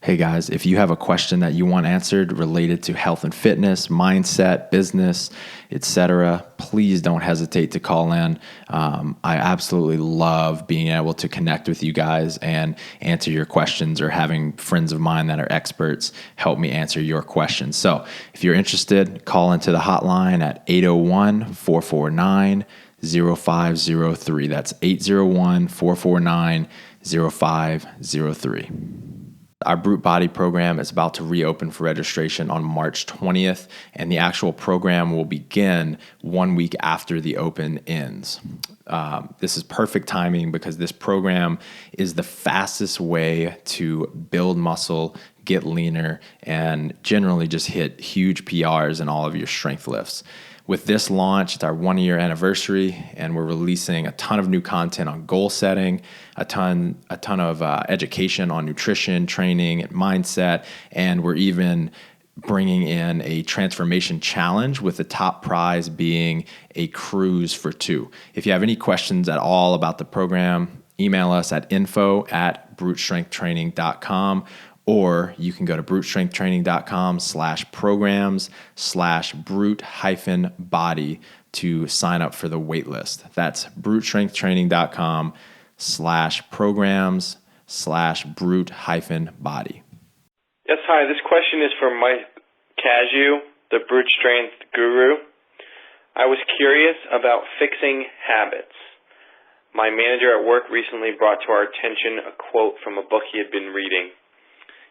Hey guys, if you have a question that you want answered related to health and fitness, mindset, business, etc., please don't hesitate to call in. I absolutely love being able to connect with you guys and answer your questions, or having friends of mine that are experts help me answer your questions. So if you're interested, call into the hotline at 801-449-0503. That's 801-449-0503. Our Brute Body program is about to reopen for registration on March 20th, and the actual program will begin 1 week after the open ends. This is perfect timing because this program is the fastest way to build muscle, get leaner, and generally just hit huge PRs in all of your strength lifts. With this launch, it's our 1-year anniversary, and we're releasing a ton of new content on goal setting, a ton of education on nutrition, training, and mindset, and we're even bringing in a transformation challenge with the top prize being a cruise for 2. If you have any questions at all about the program, email us at info@brutestrengthtraining.com, or you can go to brutestrengthtraining.com/programs/brute-body to sign up for the wait list. That's brutestrengthtraining.com/programs/brute-body. Yes, hi. This question is from Mike Casu, the Brute Strength Guru. I was curious about fixing habits. My manager at work recently brought to our attention a quote from a book he had been reading.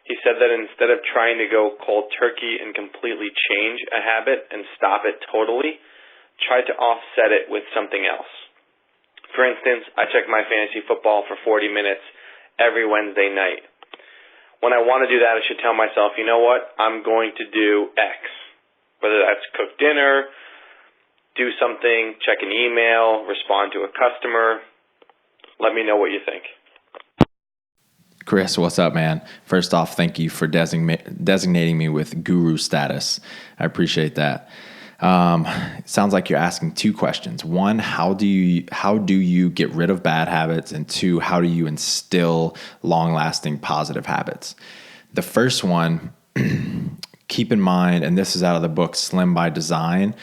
He said that instead of trying to go cold turkey and completely change a habit and stop it totally, try to offset it with something else. For instance, I check my fantasy football for 40 minutes every Wednesday night. When I want to do that, I should tell myself, you know what, I'm going to do X. Whether that's cook dinner, do something, check an email, respond to a customer. Let me know what you think. Chris, what's up, man? First off, thank you for designating me with guru status. I appreciate that. It sounds like you're asking 2 questions. 1, how do you get rid of bad habits? And 2, how do you instill long-lasting positive habits? The first one, keep in mind, and this is out of the book Slim by Design,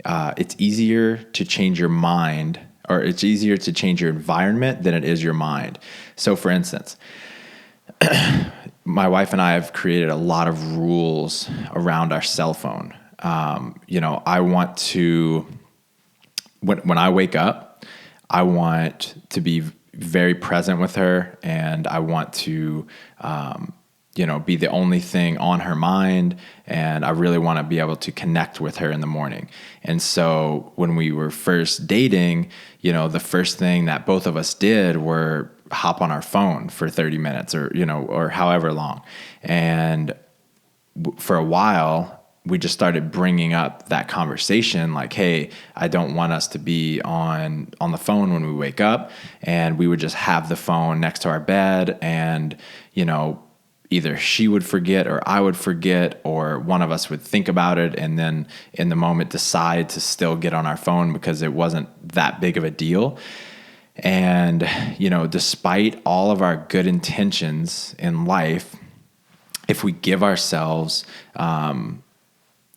it's easier to change your mind, or it's easier to change your environment than it is your mind. So for instance, my wife and I have created a lot of rules around our cell phone. I want to, when I wake up, I want to be very present with her, and I want to, be the only thing on her mind, and I really want to be able to connect with her in the morning. And so when we were first dating, the first thing that both of us did were hop on our phone for 30 minutes or however long. And for a while, we just started bringing up that conversation like, hey, I don't want us to be on the phone when we wake up. And we would just have the phone next to our bed, and, either she would forget or I would forget, or one of us would think about it and then in the moment decide to still get on our phone because it wasn't that big of a deal. And, despite all of our good intentions in life, if we give ourselves,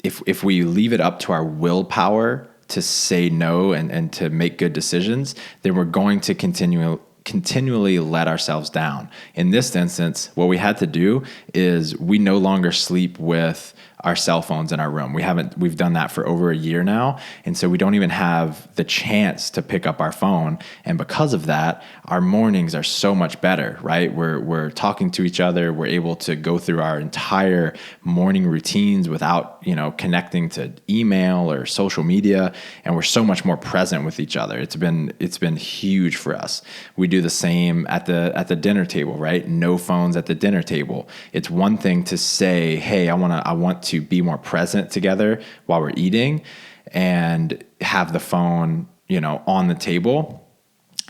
if we leave it up to our willpower to say no and to make good decisions, then we're going to continually let ourselves down. In this instance, what we had to do is we no longer sleep with our cell phones in our room. We've done that for over a year now. And so we don't even have the chance to pick up our phone. And because of that, our mornings are so much better, right? We're talking to each other. We're able to go through our entire morning routines without, connecting to email or social media. And we're so much more present with each other. It's been huge for us. We do the same at the dinner table, right? No phones at the dinner table. It's one thing to say, hey, I want to be more present together while we're eating, and have the phone, on the table.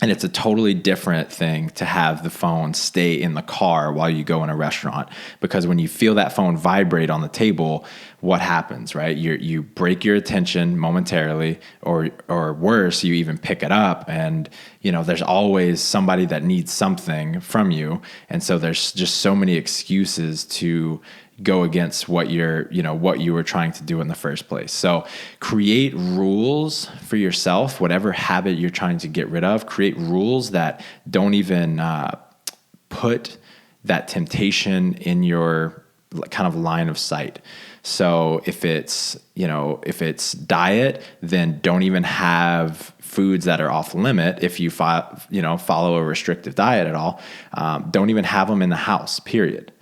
And it's a totally different thing to have the phone stay in the car while you go in a restaurant, because when you feel that phone vibrate on the table, what happens, right? You break your attention momentarily, or worse, you even pick it up, and there's always somebody that needs something from you, and so there's just so many excuses to go against what you were trying to do in the first place. So create rules for yourself, whatever habit you're trying to get rid of. Create rules that don't even put that temptation in your kind of line of sight. So if it's diet, then don't even have foods that are off limit. If you follow a restrictive diet at all, don't even have them in the house, period.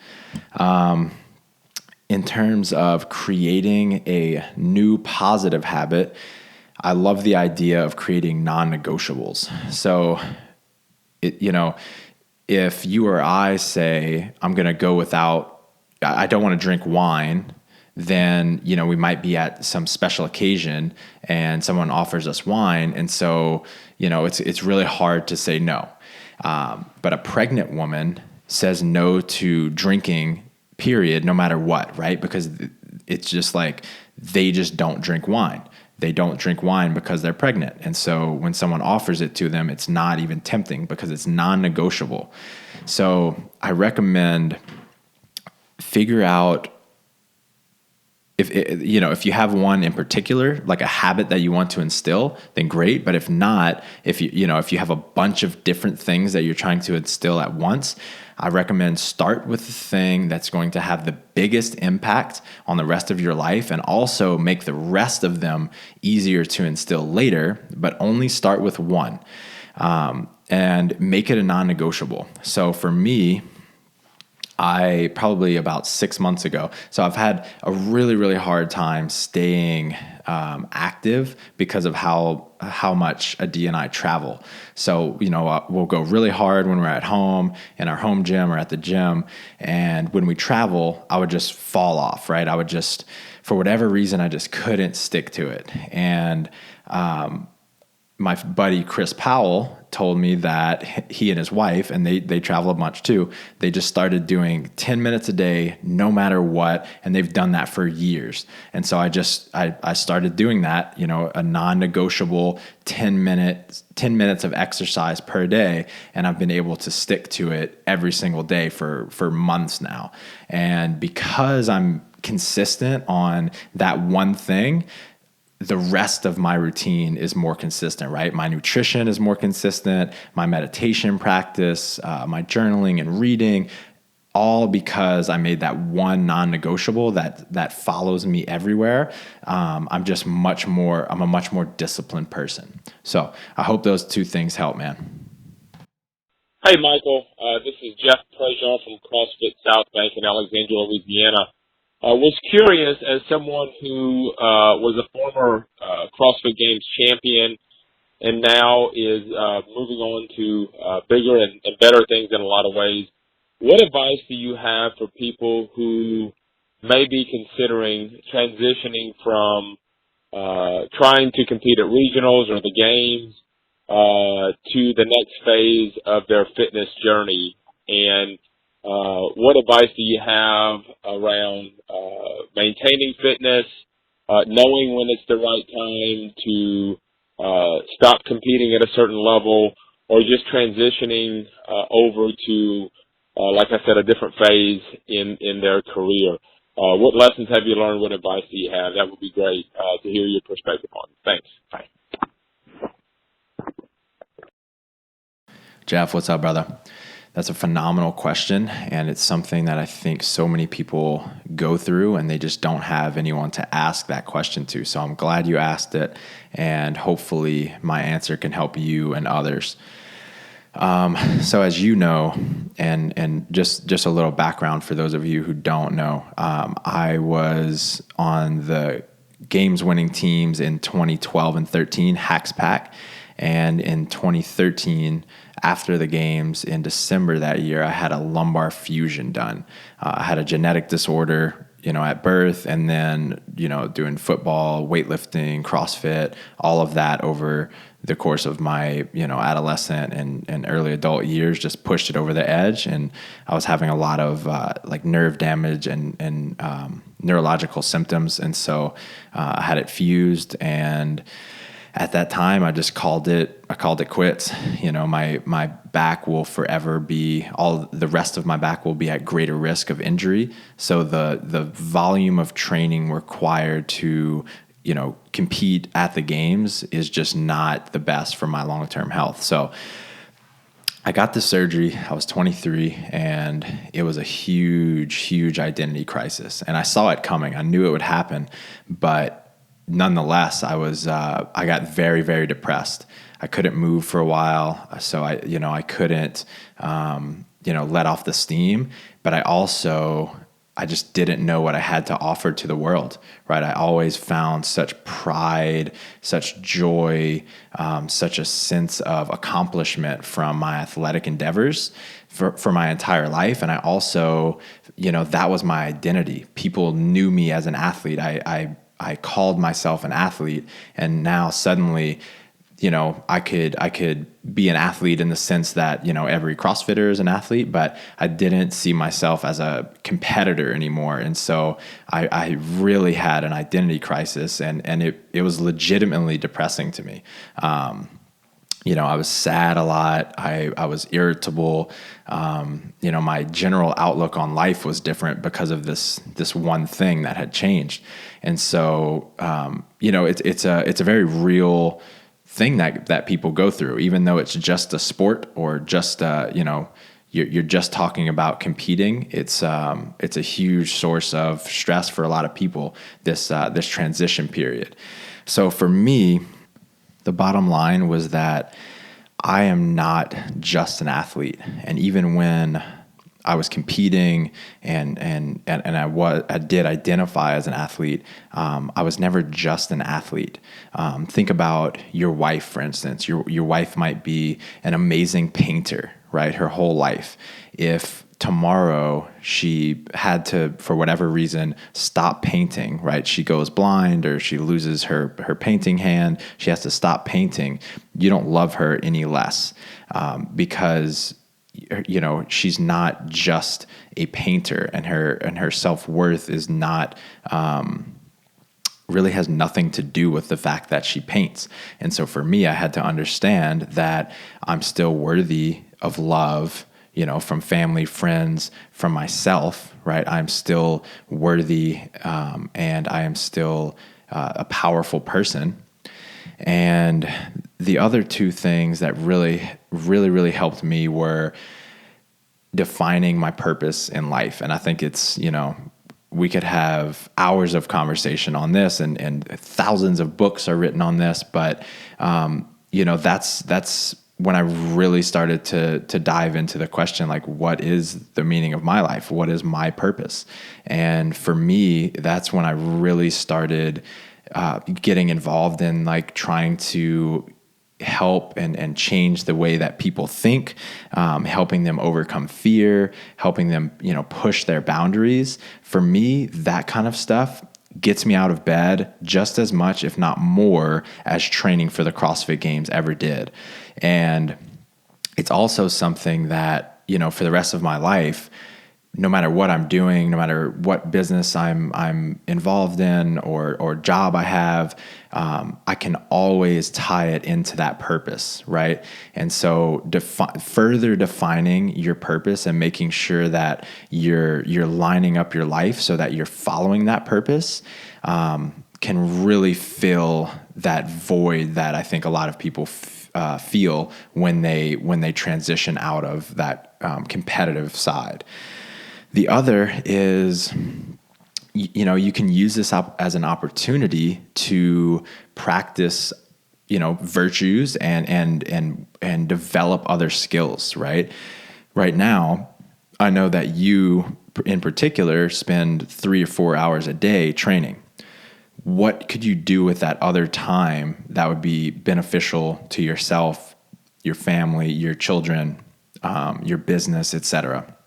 In terms of creating a new positive habit, I love the idea of creating non-negotiables. So, if you or I say, I'm going to go without, I don't want to drink wine, then, we might be at some special occasion and someone offers us wine. And so, it's really hard to say no. But a pregnant woman says no to drinking, period, no matter what, right? Because it's just like they just don't drink wine. They don't drink wine because they're pregnant. And so when someone offers it to them, it's not even tempting because it's non-negotiable. So I recommend figure out if you have one in particular, like a habit that you want to instill, then great. But if not, if you have a bunch of different things that you're trying to instill at once, I recommend start with the thing that's going to have the biggest impact on the rest of your life, and also make the rest of them easier to instill later, but only start with one, and make it a non-negotiable. So for me, I probably about 6 months ago. So I've had a really, really hard time staying active because of how much Adi and I travel. So, we'll go really hard when we're at home in our home gym or at the gym. And when we travel, I would just fall off, right? I would just, for whatever reason, I just couldn't stick to it. And my buddy Chris Powell told me that he and his wife, and they travel a bunch too, they just started doing 10 minutes a day, no matter what, and they've done that for years. And so I started doing that, a non-negotiable 10 minutes of exercise per day, and I've been able to stick to it every single day for months now. And because I'm consistent on that one thing, the rest of my routine is more consistent, right? My nutrition is more consistent, my meditation practice, my journaling and reading, all because I made that one non-negotiable that follows me everywhere. I'm a much more disciplined person. So I hope those two things help, man. Hey, Michael. This is Jeff Prejean from CrossFit South Bank in Alexandria, Louisiana. I was curious, as someone who was a former CrossFit Games champion and now is moving on to bigger and better things in a lot of ways, what advice do you have for people who may be considering transitioning from trying to compete at regionals or the games to the next phase of their fitness journey? And what advice do you have around maintaining fitness, knowing when it's the right time to stop competing at a certain level, or just transitioning over to, like I said, a different phase in their career? What lessons have you learned? What advice do you have? That would be great to hear your perspective on. Thanks. Bye. Jeff, what's up, brother? That's a phenomenal question, and it's something that I think so many people go through, and they just don't have anyone to ask that question to. So I'm glad you asked it, and hopefully my answer can help you and others. So as you know, and just a little background for those of you who don't know, I was on the games winning teams in 2012 and 13, Hacks Pack. And in 2013, after the games in December that year, I had a lumbar fusion done. I had a genetic disorder, at birth, and then, doing football, weightlifting, CrossFit, all of that over the course of my, adolescent and early adult years just pushed it over the edge. And I was having a lot of like nerve damage and neurological symptoms. And so I had it fused, and at that time I just called it quits. My back will forever be, all the rest of my back will be at greater risk of injury. So the volume of training required to, compete at the games is just not the best for my long-term health. So I got the surgery. I was 23, and it was a huge, huge identity crisis. And I saw it coming. I knew it would happen, but nonetheless, I got very, very depressed. I couldn't move for a while. So I couldn't, let off the steam, but I just didn't know what I had to offer to the world, right? I always found such pride, such joy, such a sense of accomplishment from my athletic endeavors for my entire life. And I also, that was my identity. People knew me as an athlete. I called myself an athlete, and now suddenly, I could be an athlete in the sense that, every CrossFitter is an athlete, but I didn't see myself as a competitor anymore. And so I really had an identity crisis, and it was legitimately depressing to me. I was sad a lot. I was irritable. My general outlook on life was different because of this one thing that had changed. And so, it's a very real thing that people go through, even though it's just a sport or just, you're just talking about competing. It's a huge source of stress for a lot of people, this transition period. So for me, the bottom line was that I am not just an athlete. And even when I was competing and I did identify as an athlete, I was never just an athlete. Think about your wife, for instance. Your wife might be an amazing painter, right? Her whole life. If tomorrow she had to, for whatever reason, stop painting, right? She goes blind or she loses her painting hand. She has to stop painting. You don't love her any less because she's not just a painter, and her self-worth is not really has nothing to do with the fact that she paints. And so for me, I had to understand that I'm still worthy of love, from family, friends, from myself, right? I'm still worthy, and I am still a powerful person. And the other two things that really, really, really helped me were defining my purpose in life. And I think it's, we could have hours of conversation on this, and thousands of books are written on this, but, that's when I really started to dive into the question, like, what is the meaning of my life? What is my purpose? And for me, that's when I really started getting involved in like trying to help and change the way that people think, helping them overcome fear, helping them, push their boundaries. For me, that kind of stuff gets me out of bed just as much, if not more, as training for the CrossFit Games ever did. And it's also something that, for the rest of my life, no matter what I'm doing, no matter what business I'm involved in or job I have, I can always tie it into that purpose, right? And so further defining your purpose and making sure that you're lining up your life so that you're following that purpose can really fill that void that I think a lot of people feel when they transition out of that competitive side. The other is, you can use this as an opportunity to practice, virtues and develop other skills, right? Right now, I know that you in particular spend 3 or 4 hours a day training. What could you do with that other time that would be beneficial to yourself, your family, your children, your business, etc.?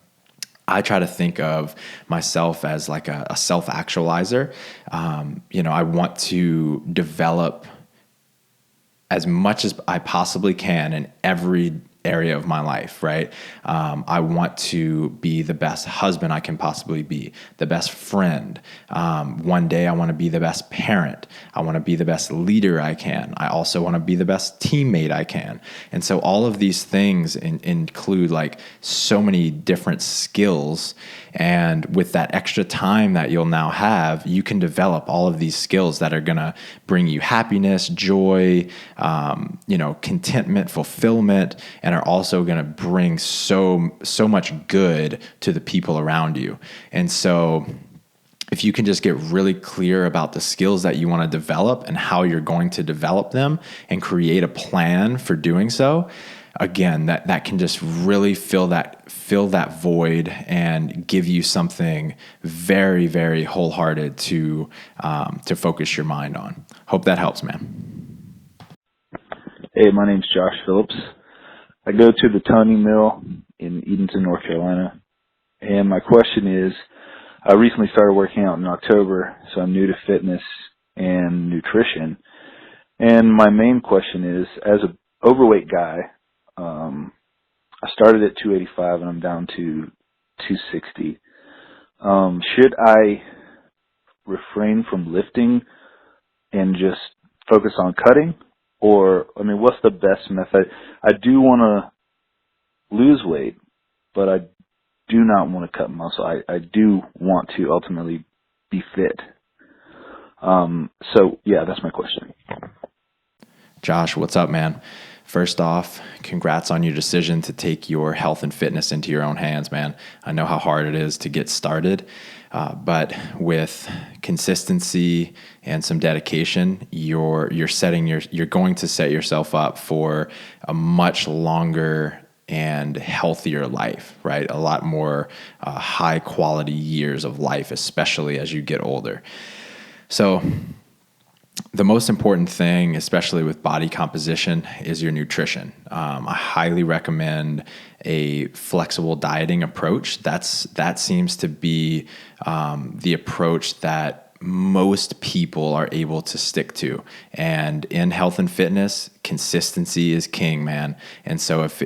I try to think of myself as like a self-actualizer. I want to develop as much as I possibly can in every area of my life, right? I want to be the best husband I can possibly be, the best friend. One day I want to be the best parent. I want to be the best leader I can. I also want to be the best teammate I can. And so all of these things include like so many different skills. And with that extra time that you'll now have, you can develop all of these skills that are going to bring you happiness, joy, contentment, fulfillment, and are also going to bring so much good to the people around you. And so if you can just get really clear about the skills that you want to develop and how you're going to develop them and create a plan for doing so, again, that can just really fill that void and give you something very, very wholehearted to focus your mind on. Hope that helps, man. Hey, my name's Josh Phillips. I go to the toning mill in Edenton, North Carolina. And my question is, I recently started working out in October, so I'm new to fitness and nutrition. And my main question is, as an overweight guy, I started at 285 and I'm down to 260. Should I refrain from lifting and just focus on cutting? Or, what's the best method? I do want to lose weight, but I do not want to cut muscle. I do want to ultimately be fit. That's my question. Josh, what's up, man? First off, congrats on your decision to take your health and fitness into your own hands, man. I know how hard it is to get started, but with consistency and some dedication, you're going to set yourself up for a much longer and healthier life, right? A lot more high quality years of life, especially as you get older. So the most important thing, especially with body composition, is your nutrition. I highly recommend a flexible dieting approach. That seems to be the approach that most people are able to stick to. And in health and fitness, consistency is king, man. And so if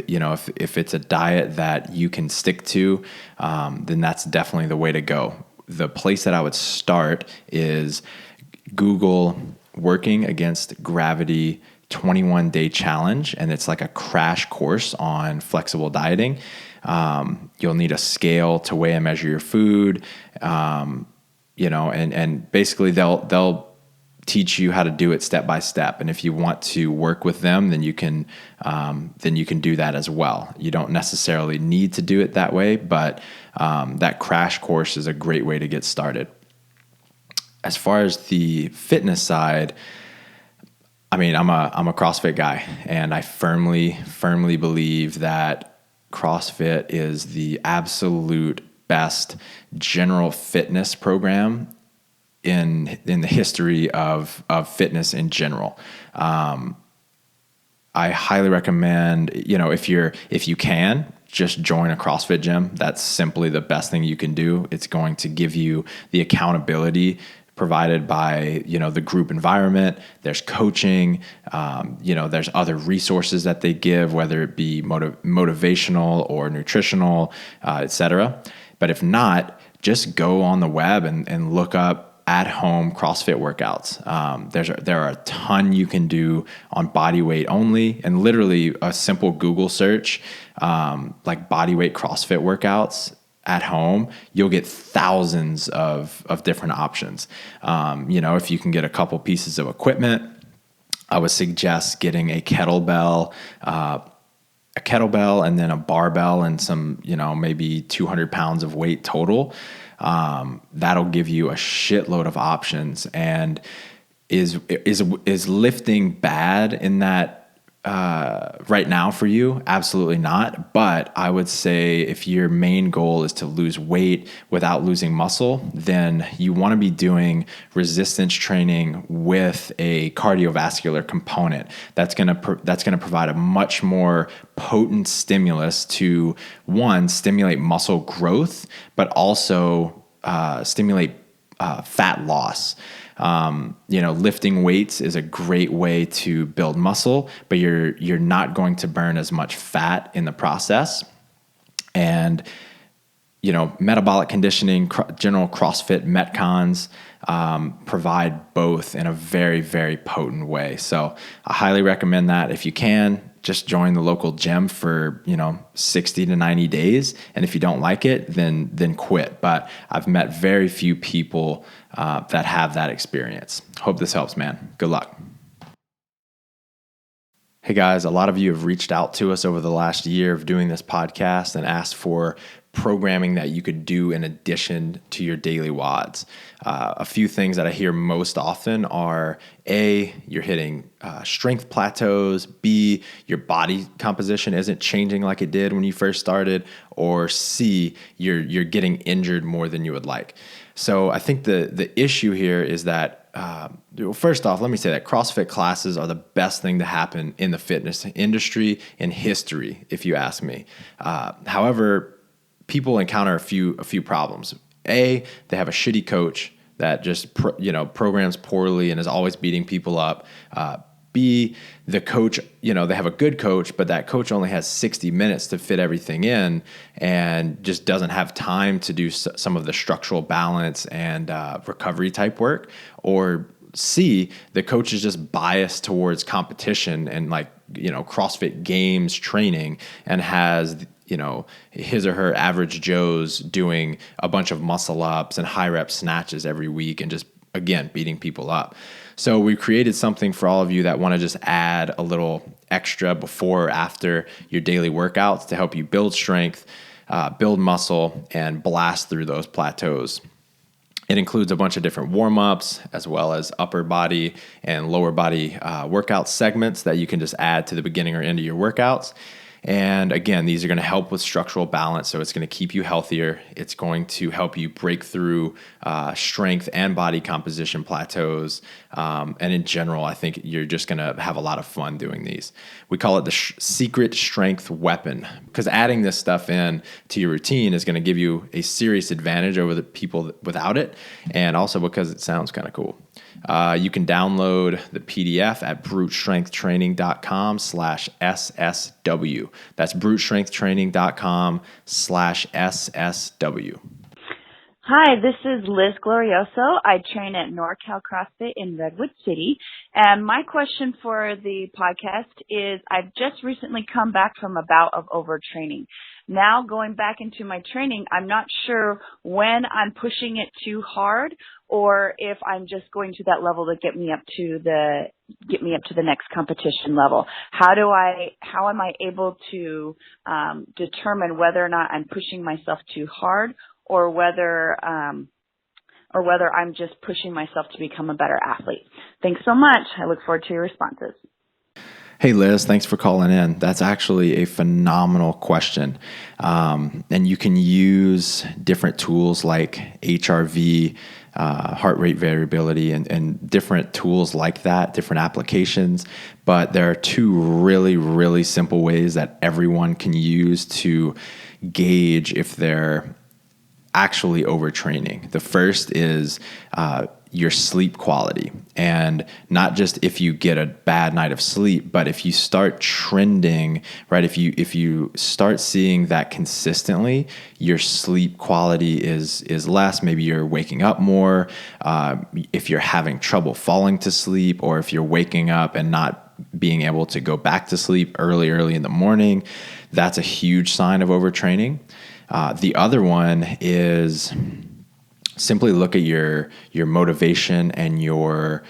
it's a diet that you can stick to, then that's definitely the way to go. The place that I would start is Google Working Against Gravity 21-day challenge, and it's like a crash course on flexible dieting. You'll need a scale to weigh and measure your food, and basically they'll teach you how to do it step by step. And if you want to work with them, then you can do that as well. You don't necessarily need to do it that way, but that crash course is a great way to get started. As far as the fitness side, I'm a CrossFit guy, and I firmly believe that CrossFit is the absolute best general fitness program in the history of fitness in general. I highly recommend, if you can, just join a CrossFit gym. That's simply the best thing you can do. It's going to give you the accountability provided by, the group environment. There's coaching, there's other resources that they give, whether it be motivational or nutritional, etc. But if not, just go on the web and look up at-home CrossFit workouts. There are a ton you can do on body weight only, and literally a simple Google search, like body weight CrossFit workouts at home, you'll get thousands of different options. If you can get a couple pieces of equipment, I would suggest getting a kettlebell and then a barbell and some, maybe 200 pounds of weight total. That'll give you a shitload of options. And is lifting bad in that right now for you? Absolutely not. But I would say if your main goal is to lose weight without losing muscle, then you want to be doing resistance training with a cardiovascular component. That's going to provide a much more potent stimulus to, one, stimulate muscle growth, but also stimulate fat loss. Lifting weights is a great way to build muscle, but you're not going to burn as much fat in the process. And, metabolic conditioning, general CrossFit Metcons, provide both in a very, very potent way. So I highly recommend that. If you can, just join the local gym for, 60 to 90 days. And if you don't like it, then quit. But I've met very few people that have that experience. Hope this helps, man. Good luck. Hey guys, a lot of you have reached out to us over the last year of doing this podcast and asked for programming that you could do in addition to your daily WODs. A few things that I hear most often are A, you're hitting strength plateaus, B, your body composition isn't changing like it did when you first started, or C, you're getting injured more than you would like. So I think the issue here is that first off, let me say that CrossFit classes are the best thing to happen in the fitness industry in history, if you ask me. However, people encounter a few problems. A, they have a shitty coach that just programs poorly and is always beating people up. B, the coach, they have a good coach, but that coach only has 60 minutes to fit everything in and just doesn't have time to do some of the structural balance and recovery type work. Or C, the coach is just biased towards competition and CrossFit Games training and has his or her average Joes doing a bunch of muscle ups and high rep snatches every week and just, again, beating people up. So we created something for all of you that want to just add a little extra before or after your daily workouts to help you build strength, build muscle, and blast through those plateaus. It includes a bunch of different warm-ups as well as upper body and lower body workout segments that you can just add to the beginning or end of your workouts. And again, these are going to help with structural balance, so it's going to keep you healthier. It's going to help you break through strength and body composition plateaus. And in general, I think you're just going to have a lot of fun doing these. We call it the secret strength weapon, because adding this stuff in to your routine is going to give you a serious advantage over the people without it, and also because it sounds kind of cool. You can download the PDF at brutestrengthtraining.com/SSW. That's brutestrengthtraining.com/SSW. Hi, this is Liz Glorioso. I train at NorCal CrossFit in Redwood City. And my question for the podcast is, I've just recently come back from a bout of overtraining. Now going back into my training, I'm not sure when I'm pushing it too hard or if I'm just going to that level to get me up to the next competition level. How am I able to determine whether or not I'm pushing myself too hard or whether I'm just pushing myself to become a better athlete? Thanks so much. I look forward to your responses. Hey, Liz, thanks for calling in. That's actually a phenomenal question. And you can use different tools like HRV, heart rate variability, and different tools like that, different applications. But there are two really, really simple ways that everyone can use to gauge if they're actually overtraining. The first is your sleep quality, and not just if you get a bad night of sleep, but if you start trending, right? If you start seeing that consistently, your sleep quality is less. Maybe you're waking up more. If you're having trouble falling to sleep, or if you're waking up and not being able to go back to sleep early in the morning, that's a huge sign of overtraining. The other one is simply look at your motivation and your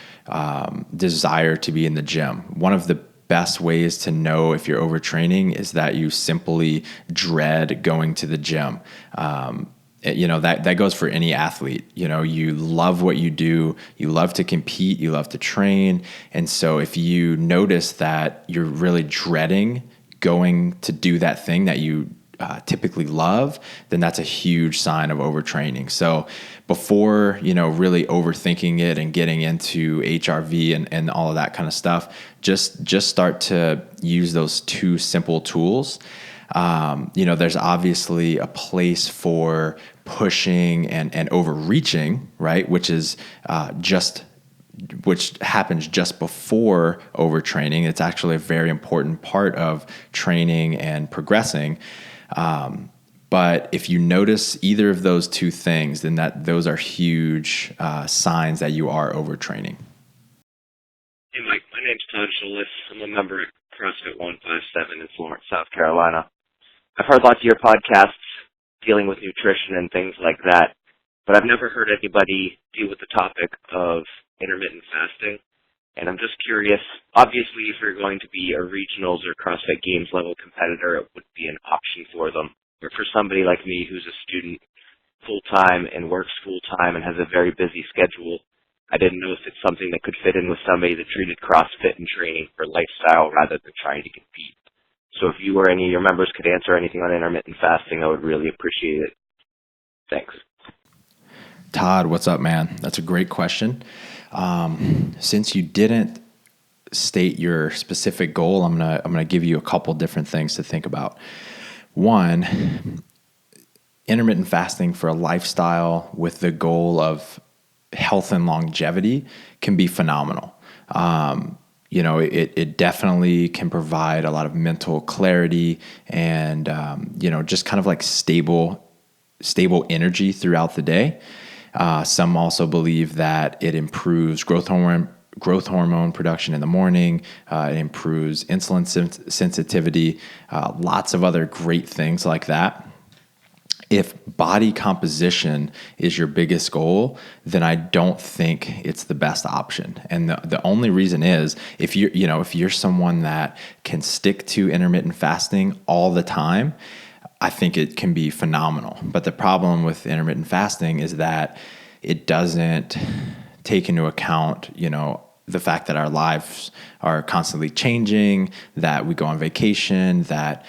desire to be in the gym. One of the best ways to know if you're overtraining is that you simply dread going to the gym. that goes for any athlete. You love what you do, you love to compete, you love to train. And so if you notice that you're really dreading going to do that thing that you typically love, then that's a huge sign of overtraining. So before, really overthinking it and getting into HRV and all of that kind of stuff, just start to use those two simple tools. There's obviously a place for pushing and overreaching, right? Which happens just before overtraining. It's actually a very important part of training and progressing. But if you notice either of those two things, then those are huge signs that you are overtraining. Hey, Mike. My name's Todd Schulis. I'm a member at CrossFit 157 in Florence, South Carolina. I've heard lots of your podcasts dealing with nutrition and things like that, but I've never heard anybody deal with the topic of intermittent fasting. And I'm just curious, obviously, if you're going to be a regionals or CrossFit Games level competitor, it would be an option for them. But for somebody like me who's a student full-time and works full-time and has a very busy schedule, I didn't know if it's something that could fit in with somebody that treated CrossFit and training for lifestyle rather than trying to compete. So if you or any of your members could answer anything on intermittent fasting, I would really appreciate it. Thanks. Todd, what's up, man? That's a great question. Since you didn't state your specific goal, I'm gonna give you a couple different things to think about. One, intermittent fasting for a lifestyle with the goal of health and longevity can be phenomenal. It definitely can provide a lot of mental clarity and, just kind of like stable energy throughout the day. Some also believe that it improves growth hormone production in the morning. It improves insulin sensitivity, lots of other great things like that. If body composition is your biggest goal, then I don't think it's the best option. And the only reason is if you're someone that can stick to intermittent fasting all the time, I think it can be phenomenal. But the problem with intermittent fasting is that it doesn't take into account, the fact that our lives are constantly changing, that we go on vacation, that,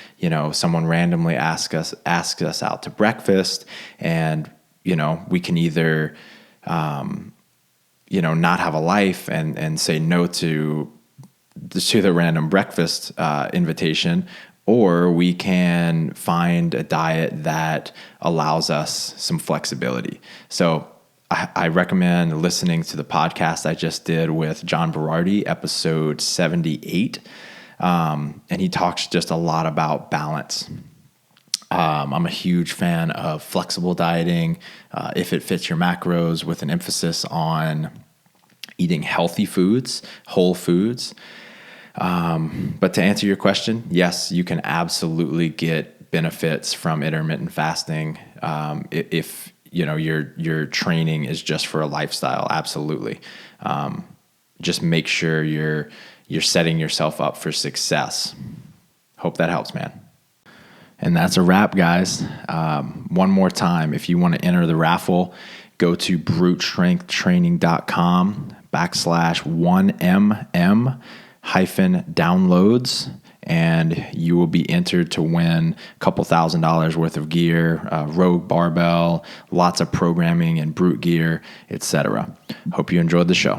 someone randomly asks us out to breakfast, and, we can either, not have a life and say no to the random breakfast invitation, or we can find a diet that allows us some flexibility. So I recommend listening to the podcast I just did with John Berardi, episode 78. And he talks just a lot about balance. I'm a huge fan of flexible dieting, if it fits your macros, with an emphasis on eating healthy foods, whole foods. But to answer your question, yes, you can absolutely get benefits from intermittent fasting if your training is just for a lifestyle. Absolutely. Just make sure you're setting yourself up for success. Hope that helps, man. And that's a wrap, guys. One more time, if you want to enter the raffle, go to brutestrengthtraining.com/1mm-downloads. And you will be entered to win a couple $1,000s worth of gear, Rogue barbell, lots of programming and brute gear, etc. Hope you enjoyed the show.